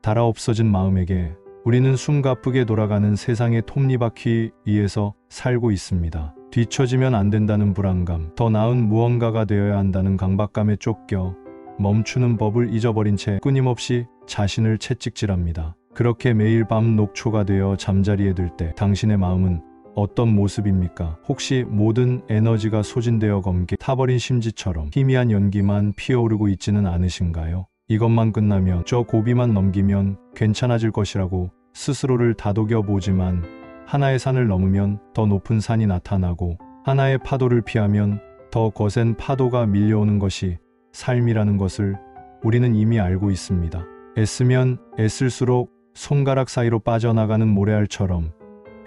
달아 없어진 마음에게 우리는 숨가쁘게 돌아가는 세상의 톱니바퀴 위에서 살고 있습니다. 뒤처지면 안 된다는 불안감, 더 나은 무언가가 되어야 한다는 강박감에 쫓겨 멈추는 법을 잊어버린 채 끊임없이 자신을 채찍질합니다. 그렇게 매일 밤 녹초가 되어 잠자리에 들 때 당신의 마음은 어떤 모습입니까? 혹시 모든 에너지가 소진되어 검게 타버린 심지처럼 희미한 연기만 피어오르고 있지는 않으신가요? 이것만 끝나면, 저 고비만 넘기면 괜찮아질 것이라고 스스로를 다독여 보지만 하나의 산을 넘으면 더 높은 산이 나타나고 하나의 파도를 피하면 더 거센 파도가 밀려오는 것이 삶이라는 것을 우리는 이미 알고 있습니다. 애쓰면 애쓸수록 손가락 사이로 빠져나가는 모래알처럼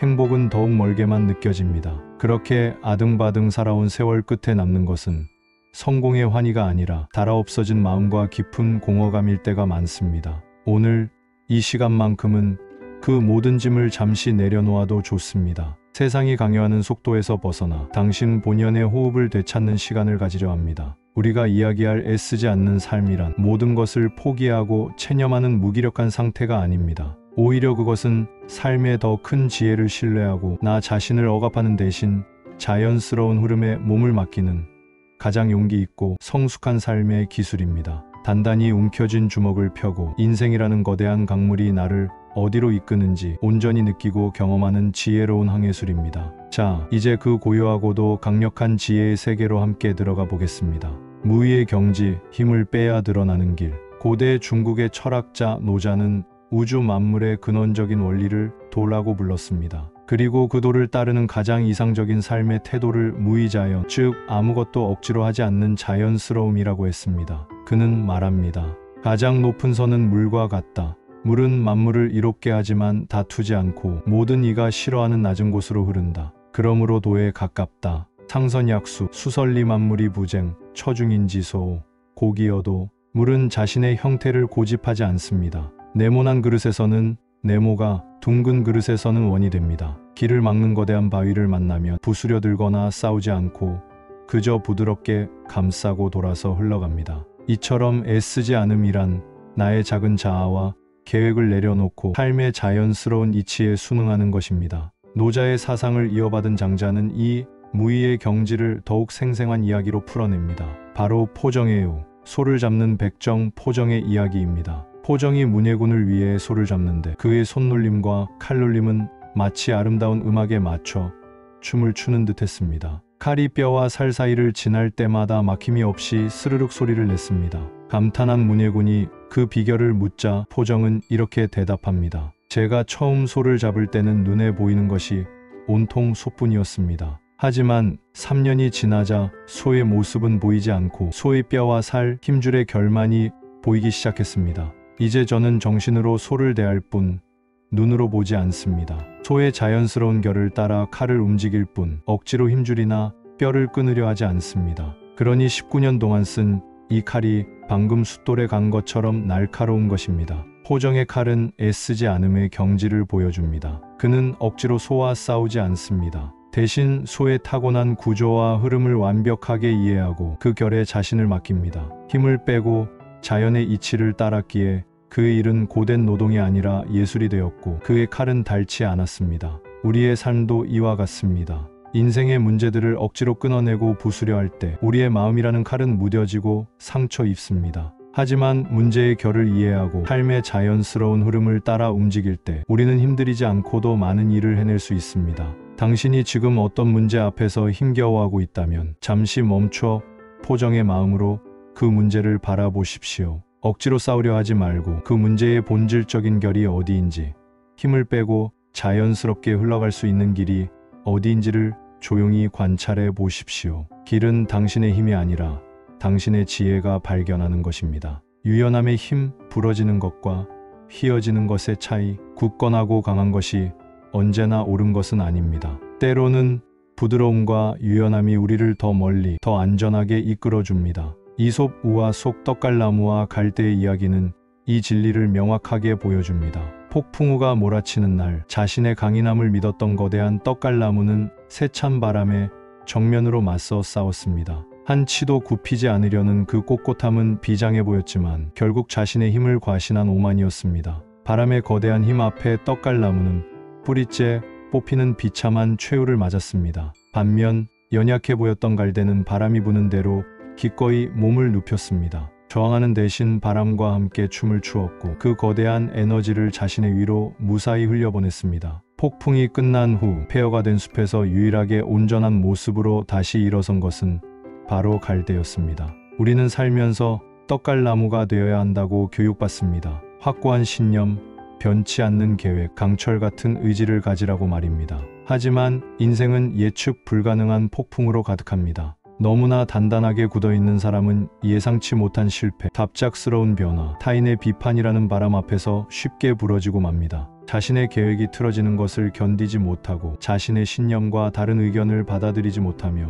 행복은 더욱 멀게만 느껴집니다. 그렇게 아등바등 살아온 세월 끝에 남는 것은 성공의 환희가 아니라 달아 없어진 마음과 깊은 공허감일 때가 많습니다. 오늘 이 시간만큼은 그 모든 짐을 잠시 내려놓아도 좋습니다. 세상이 강요하는 속도에서 벗어나 당신 본연의 호흡을 되찾는 시간을 가지려 합니다. 우리가 이야기할 애쓰지 않는 삶이란 모든 것을 포기하고 체념하는 무기력한 상태가 아닙니다. 오히려 그것은 삶의 더 큰 지혜를 신뢰하고 나 자신을 억압하는 대신 자연스러운 흐름에 몸을 맡기는 가장 용기 있고 성숙한 삶의 기술입니다. 단단히 움켜쥔 주먹을 펴고 인생이라는 거대한 강물이 나를 어디로 이끄는지 온전히 느끼고 경험하는 지혜로운 항해술입니다. 자, 이제 그 고요하고도 강력한 지혜의 세계로 함께 들어가 보겠습니다. 무의의 경지, 힘을 빼야 드러나는 길. 고대 중국의 철학자 노자는 우주 만물의 근원적인 원리를 도라고 불렀습니다. 그리고 그 도를 따르는 가장 이상적인 삶의 태도를 무의자연, 즉 아무것도 억지로 하지 않는 자연스러움이라고 했습니다. 그는 말합니다. 가장 높은 선은 물과 같다. 물은 만물을 이롭게 하지만 다투지 않고 모든 이가 싫어하는 낮은 곳으로 흐른다. 그러므로 도에 가깝다. 상선약수, 수설리 만물이 부쟁, 처중인지소, 고기여도 물은 자신의 형태를 고집하지 않습니다. 네모난 그릇에서는 네모가, 둥근 그릇에서는 원이 됩니다. 길을 막는 거대한 바위를 만나면 부수려 들거나 싸우지 않고 그저 부드럽게 감싸고 돌아서 흘러갑니다. 이처럼 애쓰지 않음이란 나의 작은 자아와 계획을 내려놓고 삶의 자연스러운 이치에 순응하는 것입니다. 노자의 사상을 이어받은 장자는 이 무의의 경지를 더욱 생생한 이야기로 풀어냅니다. 바로 포정의요, 소를 잡는 백정 포정의 이야기입니다. 포정이 문예군을 위해 소를 잡는데 그의 손놀림과 칼놀림은 마치 아름다운 음악에 맞춰 춤을 추는 듯 했습니다. 칼이 뼈와 살 사이를 지날 때마다 막힘이 없이 스르륵 소리를 냈습니다. 감탄한 문예군이 그 비결을 묻자 포정은 이렇게 대답합니다. 제가 처음 소를 잡을 때는 눈에 보이는 것이 온통 소뿐이었습니다. 하지만 3년이 지나자 소의 모습은 보이지 않고 소의 뼈와 살, 힘줄의 결만이 보이기 시작했습니다. 이제 저는 정신으로 소를 대할 뿐 눈으로 보지 않습니다. 소의 자연스러운 결을 따라 칼을 움직일 뿐 억지로 힘줄이나 뼈를 끊으려 하지 않습니다. 그러니 19년 동안 쓴 이 칼이 방금 숫돌에 간 것처럼 날카로운 것입니다. 포정의 칼은 애쓰지 않음의 경지를 보여줍니다. 그는 억지로 소와 싸우지 않습니다. 대신 소의 타고난 구조와 흐름을 완벽하게 이해하고 그 결에 자신을 맡깁니다. 힘을 빼고 자연의 이치를 따랐기에 그의 일은 고된 노동이 아니라 예술이 되었고 그의 칼은 닳지 않았습니다. 우리의 삶도 이와 같습니다. 인생의 문제들을 억지로 끊어내고 부수려 할 때 우리의 마음이라는 칼은 무뎌지고 상처 입습니다. 하지만 문제의 결을 이해하고 삶의 자연스러운 흐름을 따라 움직일 때 우리는 힘들이지 않고도 많은 일을 해낼 수 있습니다. 당신이 지금 어떤 문제 앞에서 힘겨워하고 있다면 잠시 멈춰 포정의 마음으로 그 문제를 바라보십시오. 억지로 싸우려 하지 말고 그 문제의 본질적인 결이 어디인지, 힘을 빼고 자연스럽게 흘러갈 수 있는 길이 어디인지를 조용히 관찰해 보십시오. 길은 당신의 힘이 아니라 당신의 지혜가 발견하는 것입니다. 유연함의 힘, 부러지는 것과 휘어지는 것의 차이, 굳건하고 강한 것이 언제나 옳은 것은 아닙니다. 때로는 부드러움과 유연함이 우리를 더 멀리, 더 안전하게 이끌어줍니다. 이솝 우화 속 떡갈나무와 갈대의 이야기는 이 진리를 명확하게 보여줍니다. 폭풍우가 몰아치는 날 자신의 강인함을 믿었던 거대한 떡갈나무는 세찬 바람에 정면으로 맞서 싸웠습니다. 한 치도 굽히지 않으려는 그 꼿꼿함은 비장해 보였지만 결국 자신의 힘을 과신한 오만이었습니다. 바람의 거대한 힘 앞에 떡갈나무는 뿌리째 뽑히는 비참한 최후를 맞았습니다. 반면 연약해 보였던 갈대는 바람이 부는 대로 기꺼이 몸을 눕혔습니다. 저항하는 대신 바람과 함께 춤을 추었고 그 거대한 에너지를 자신의 위로 무사히 흘려보냈습니다. 폭풍이 끝난 후 폐허가 된 숲에서 유일하게 온전한 모습으로 다시 일어선 것은 바로 갈대였습니다. 우리는 살면서 떡갈나무가 되어야 한다고 교육받습니다. 확고한 신념, 변치 않는 계획, 강철 같은 의지를 가지라고 말입니다. 하지만 인생은 예측 불가능한 폭풍으로 가득합니다. 너무나 단단하게 굳어있는 사람은 예상치 못한 실패, 갑작스러운 변화, 타인의 비판이라는 바람 앞에서 쉽게 부러지고 맙니다. 자신의 계획이 틀어지는 것을 견디지 못하고 자신의 신념과 다른 의견을 받아들이지 못하며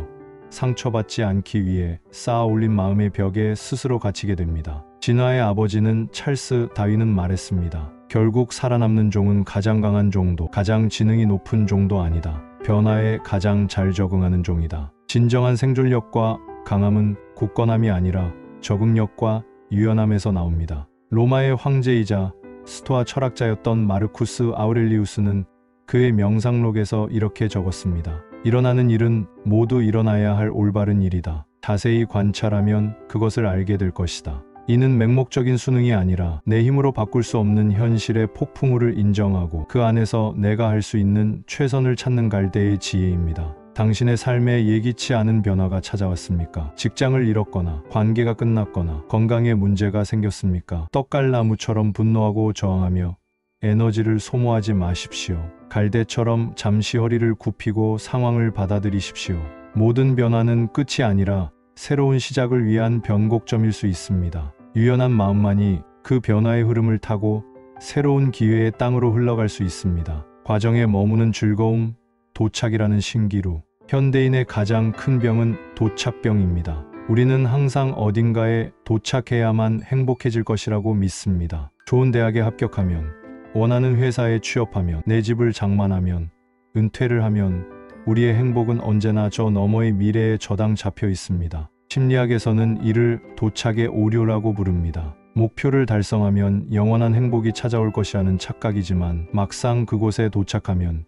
상처받지 않기 위해 쌓아 올린 마음의 벽에 스스로 갇히게 됩니다. 진화의 아버지는 찰스 다윈은 말했습니다. 결국 살아남는 종은 가장 강한 종도, 가장 지능이 높은 종도 아니다. 변화에 가장 잘 적응하는 종이다. 진정한 생존력과 강함은 굳건함이 아니라 적응력과 유연함에서 나옵니다. 로마의 황제이자 스토아 철학자였던 마르쿠스 아우렐리우스는 그의 명상록에서 이렇게 적었습니다. 일어나는 일은 모두 일어나야 할 올바른 일이다. 자세히 관찰하면 그것을 알게 될 것이다. 이는 맹목적인 수능이 아니라 내 힘으로 바꿀 수 없는 현실의 폭풍우를 인정하고 그 안에서 내가 할 수 있는 최선을 찾는 갈대의 지혜입니다. 당신의 삶에 예기치 않은 변화가 찾아왔습니까? 직장을 잃었거나 관계가 끝났거나 건강에 문제가 생겼습니까? 떡갈나무처럼 분노하고 저항하며 에너지를 소모하지 마십시오. 갈대처럼 잠시 허리를 굽히고 상황을 받아들이십시오. 모든 변화는 끝이 아니라 새로운 시작을 위한 변곡점일 수 있습니다. 유연한 마음만이 그 변화의 흐름을 타고 새로운 기회의 땅으로 흘러갈 수 있습니다. 과정에 머무는 즐거움, 도착이라는 신기루. 현대인의 가장 큰 병은 도착병입니다. 우리는 항상 어딘가에 도착해야만 행복해질 것이라고 믿습니다. 좋은 대학에 합격하면, 원하는 회사에 취업하면, 내 집을 장만하면, 은퇴를 하면 우리의 행복은 언제나 저 너머의 미래에 저당 잡혀 있습니다. 심리학에서는 이를 도착의 오류라고 부릅니다. 목표를 달성하면 영원한 행복이 찾아올 것이라는 착각이지만 막상 그곳에 도착하면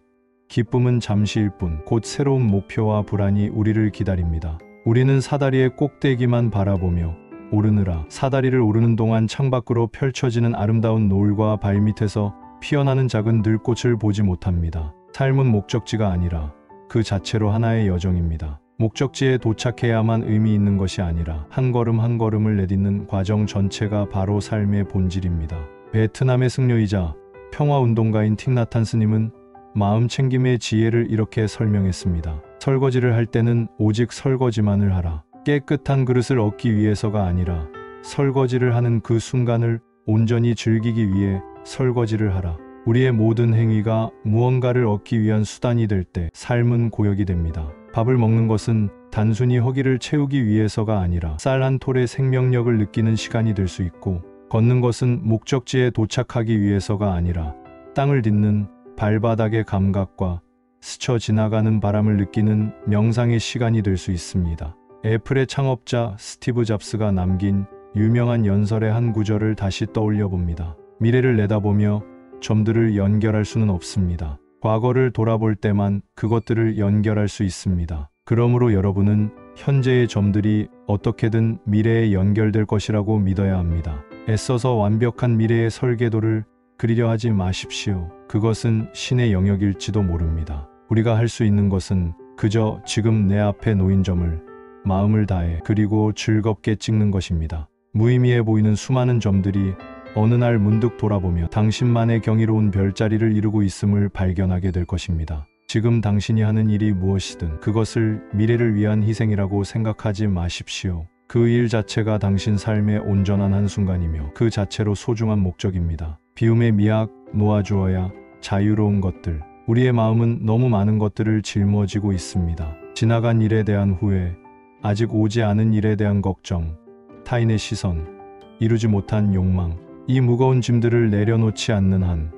기쁨은 잠시일 뿐 곧 새로운 목표와 불안이 우리를 기다립니다. 우리는 사다리의 꼭대기만 바라보며 오르느라 사다리를 오르는 동안 창밖으로 펼쳐지는 아름다운 노을과 발밑에서 피어나는 작은 들꽃을 보지 못합니다. 삶은 목적지가 아니라 그 자체로 하나의 여정입니다. 목적지에 도착해야만 의미 있는 것이 아니라 한 걸음 한 걸음을 내딛는 과정 전체가 바로 삶의 본질입니다. 베트남의 승려이자 평화운동가인 틱나탄 스님은 마음 챙김의 지혜를 이렇게 설명했습니다. 설거지를 할 때는 오직 설거지만을 하라. 깨끗한 그릇을 얻기 위해서가 아니라 설거지를 하는 그 순간을 온전히 즐기기 위해 설거지를 하라. 우리의 모든 행위가 무언가를 얻기 위한 수단이 될 때 삶은 고역이 됩니다. 밥을 먹는 것은 단순히 허기를 채우기 위해서가 아니라 쌀 한 톨의 생명력을 느끼는 시간이 될 수 있고, 걷는 것은 목적지에 도착하기 위해서가 아니라 땅을 딛는 발바닥의 감각과 스쳐 지나가는 바람을 느끼는 명상의 시간이 될 수 있습니다. 애플의 창업자 스티브 잡스가 남긴 유명한 연설의 한 구절을 다시 떠올려 봅니다. 미래를 내다보며 점들을 연결할 수는 없습니다. 과거를 돌아볼 때만 그것들을 연결할 수 있습니다. 그러므로 여러분은 현재의 점들이 어떻게든 미래에 연결될 것이라고 믿어야 합니다. 애써서 완벽한 미래의 설계도를 그리려 하지 마십시오. 그것은 신의 영역일지도 모릅니다. 우리가 할 수 있는 것은 그저 지금 내 앞에 놓인 점을 마음을 다해 그리고 즐겁게 찍는 것입니다. 무의미해 보이는 수많은 점들이 어느 날 문득 돌아보며 당신만의 경이로운 별자리를 이루고 있음을 발견하게 될 것입니다. 지금 당신이 하는 일이 무엇이든 그것을 미래를 위한 희생이라고 생각하지 마십시오. 그 일 자체가 당신 삶의 온전한 한순간이며 그 자체로 소중한 목적입니다. 비움의 미학 놓아주어야 자유로운 것들. 우리의 마음은 너무 많은 것들을 짊어지고 있습니다. 지나간 일에 대한 후회, 아직 오지 않은 일에 대한 걱정, 타인의 시선, 이루지 못한 욕망. 이 무거운 짐들을 내려놓지 않는 한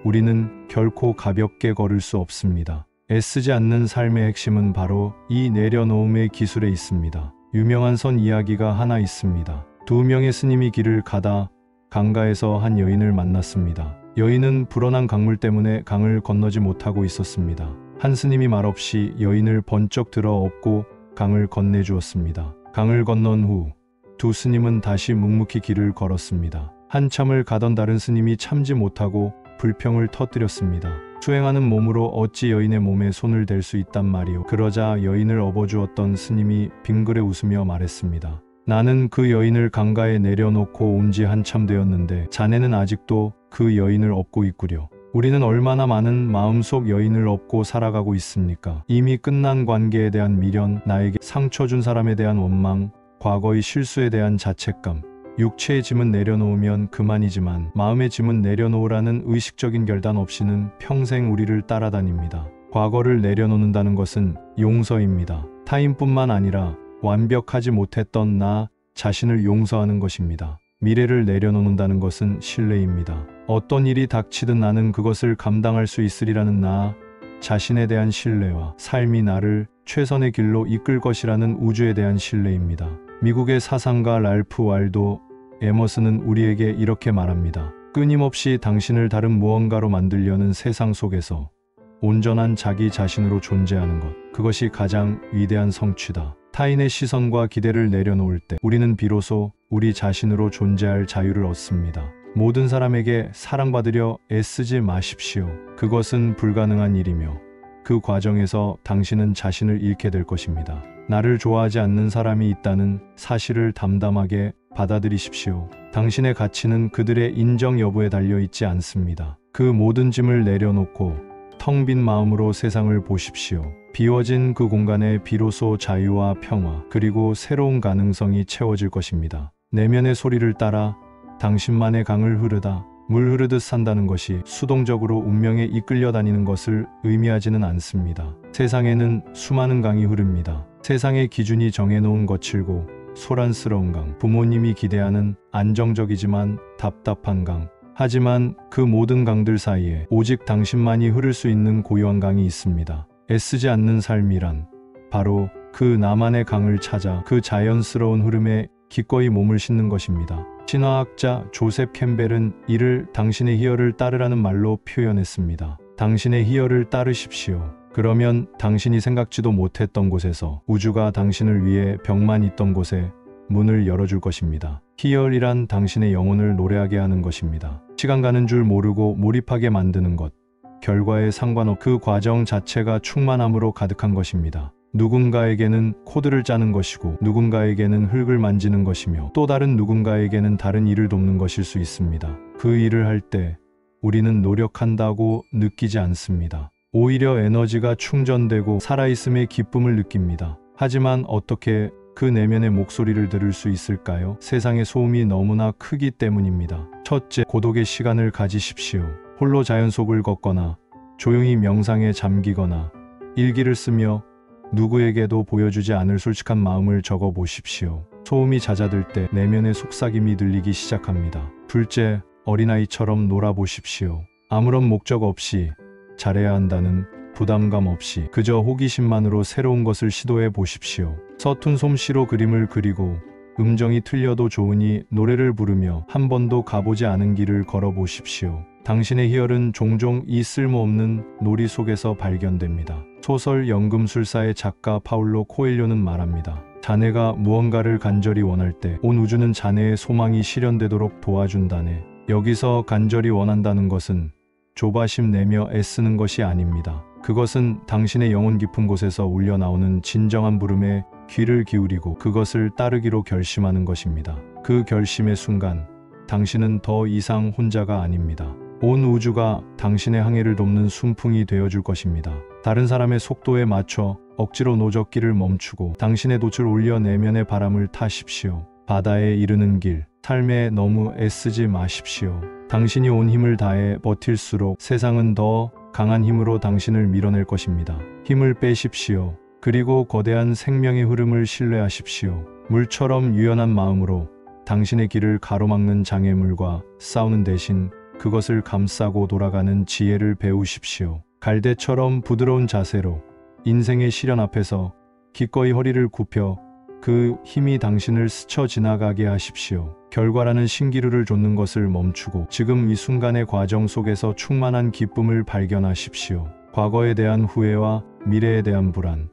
우리는 결코 가볍게 걸을 수 없습니다. 애쓰지 않는 삶의 핵심은 바로 이 내려놓음의 기술에 있습니다. 유명한 선 이야기가 하나 있습니다. 두 명의 스님이 길을 가다 강가에서 한 여인을 만났습니다. 여인은 불어난 강물 때문에 강을 건너지 못하고 있었습니다. 한 스님이 말없이 여인을 번쩍 들어 업고 강을 건네주었습니다. 강을 건넌 후 두 스님은 다시 묵묵히 길을 걸었습니다. 한참을 가던 다른 스님이 참지 못하고 불평을 터뜨렸습니다. 수행하는 몸으로 어찌 여인의 몸에 손을 댈 수 있단 말이오. 그러자 여인을 업어주었던 스님이 빙그레 웃으며 말했습니다. 나는 그 여인을 강가에 내려놓고 온 지 한참 되었는데 자네는 아직도 그 여인을 업고 있구려. 우리는 얼마나 많은 마음속 여인을 업고 살아가고 있습니까? 이미 끝난 관계에 대한 미련, 나에게 상처 준 사람에 대한 원망, 과거의 실수에 대한 자책감, 육체의 짐은 내려놓으면 그만이지만 마음의 짐은 내려놓으라는 의식적인 결단 없이는 평생 우리를 따라다닙니다. 과거를 내려놓는다는 것은 용서입니다. 타인뿐만 아니라 완벽하지 못했던 나 자신을 용서하는 것입니다. 미래를 내려놓는다는 것은 신뢰입니다. 어떤 일이 닥치든 나는 그것을 감당할 수 있으리라는 나 자신에 대한 신뢰와 삶이 나를 최선의 길로 이끌 것이라는 우주에 대한 신뢰입니다. 미국의 사상가 랄프 왈도 에머슨은 우리에게 이렇게 말합니다. 끊임없이 당신을 다른 무언가로 만들려는 세상 속에서 온전한 자기 자신으로 존재하는 것, 그것이 가장 위대한 성취다. 타인의 시선과 기대를 내려놓을 때 우리는 비로소 우리 자신으로 존재할 자유를 얻습니다. 모든 사람에게 사랑받으려 애쓰지 마십시오. 그것은 불가능한 일이며 그 과정에서 당신은 자신을 잃게 될 것입니다. 나를 좋아하지 않는 사람이 있다는 사실을 담담하게 받아들이십시오. 당신의 가치는 그들의 인정 여부에 달려있지 않습니다. 그 모든 짐을 내려놓고 텅 빈 마음으로 세상을 보십시오. 비워진 그 공간에 비로소 자유와 평화 그리고 새로운 가능성이 채워질 것입니다. 내면의 소리를 따라 당신만의 강을 흐르다 물 흐르듯 산다는 것이 수동적으로 운명에 이끌려 다니는 것을 의미하지는 않습니다. 세상에는 수많은 강이 흐릅니다. 세상의 기준이 정해놓은 거칠고 소란스러운 강, 부모님이 기대하는 안정적이지만 답답한 강. 하지만 그 모든 강들 사이에 오직 당신만이 흐를 수 있는 고요한 강이 있습니다. 애쓰지 않는 삶이란 바로 그 나만의 강을 찾아 그 자연스러운 흐름에 기꺼이 몸을 싣는 것입니다. 신화학자 조셉 캠벨은 이를 당신의 희열을 따르라는 말로 표현했습니다. 당신의 희열을 따르십시오. 그러면 당신이 생각지도 못했던 곳에서 우주가 당신을 위해 벽만 있던 곳에 문을 열어줄 것입니다. 희열이란 당신의 영혼을 노래하게 하는 것입니다. 시간 가는 줄 모르고 몰입하게 만드는 것, 결과에 상관없 그 과정 자체가 충만함으로 가득한 것입니다. 누군가에게는 코드를 짜는 것이고 누군가에게는 흙을 만지는 것이며 또 다른 누군가에게는 다른 일을 돕는 것일 수 있습니다. 그 일을 할 때 우리는 노력한다고 느끼지 않습니다. 오히려 에너지가 충전되고 살아있음의 기쁨을 느낍니다. 하지만 어떻게 그 내면의 목소리를 들을 수 있을까요? 세상의 소음이 너무나 크기 때문입니다. 첫째, 고독의 시간을 가지십시오. 홀로 자연 속을 걷거나 조용히 명상에 잠기거나 일기를 쓰며 누구에게도 보여주지 않을 솔직한 마음을 적어 보십시오. 소음이 잦아들 때 내면의 속삭임이 들리기 시작합니다. 둘째, 어린아이처럼 놀아보십시오. 아무런 목적 없이 잘해야 한다는 부담감 없이 그저 호기심만으로 새로운 것을 시도해 보십시오. 서툰 솜씨로 그림을 그리고 음정이 틀려도 좋으니 노래를 부르며 한 번도 가보지 않은 길을 걸어보십시오. 당신의 희열은 종종 이 쓸모없는 놀이 속에서 발견됩니다. 소설 연금술사의 작가 파울로 코엘료는 말합니다. 자네가 무언가를 간절히 원할 때 온 우주는 자네의 소망이 실현되도록 도와준다네. 여기서 간절히 원한다는 것은 조바심 내며 애쓰는 것이 아닙니다. 그것은 당신의 영혼 깊은 곳에서 울려나오는 진정한 부름에 귀를 기울이고 그것을 따르기로 결심하는 것입니다. 그 결심의 순간 당신은 더 이상 혼자가 아닙니다. 온 우주가 당신의 항해를 돕는 순풍이 되어줄 것입니다. 다른 사람의 속도에 맞춰 억지로 노젓기를 멈추고 당신의 돛을 올려 내면의 바람을 타십시오. 바다에 이르는 길, 삶에 너무 애쓰지 마십시오. 당신이 온 힘을 다해 버틸수록 세상은 더 강한 힘으로 당신을 밀어낼 것입니다. 힘을 빼십시오. 그리고 거대한 생명의 흐름을 신뢰하십시오. 물처럼 유연한 마음으로 당신의 길을 가로막는 장애물과 싸우는 대신 그것을 감싸고 돌아가는 지혜를 배우십시오. 갈대처럼 부드러운 자세로 인생의 시련 앞에서 기꺼이 허리를 굽혀 그 힘이 당신을 스쳐 지나가게 하십시오. 결과라는 신기루를 좇는 것을 멈추고 지금 이 순간의 과정 속에서 충만한 기쁨을 발견하십시오. 과거에 대한 후회와 미래에 대한 불안,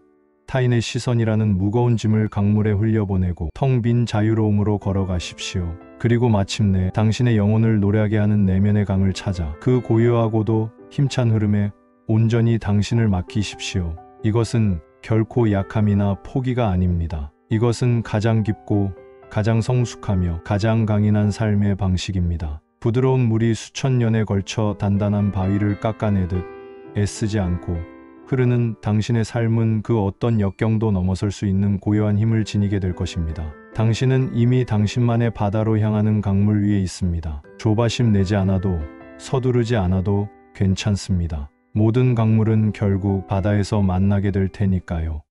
타인의 시선이라는 무거운 짐을 강물에 흘려보내고 텅 빈 자유로움으로 걸어가십시오. 그리고 마침내 당신의 영혼을 노래하게 하는 내면의 강을 찾아 그 고요하고도 힘찬 흐름에 온전히 당신을 맡기십시오. 이것은 결코 약함이나 포기가 아닙니다. 이것은 가장 깊고 가장 성숙하며 가장 강인한 삶의 방식입니다. 부드러운 물이 수천 년에 걸쳐 단단한 바위를 깎아내듯 애쓰지 않고 흐르는 당신의 삶은 그 어떤 역경도 넘어설 수 있는 고요한 힘을 지니게 될 것입니다. 당신은 이미 당신만의 바다로 향하는 강물 위에 있습니다. 조바심 내지 않아도 서두르지 않아도 괜찮습니다. 모든 강물은 결국 바다에서 만나게 될 테니까요.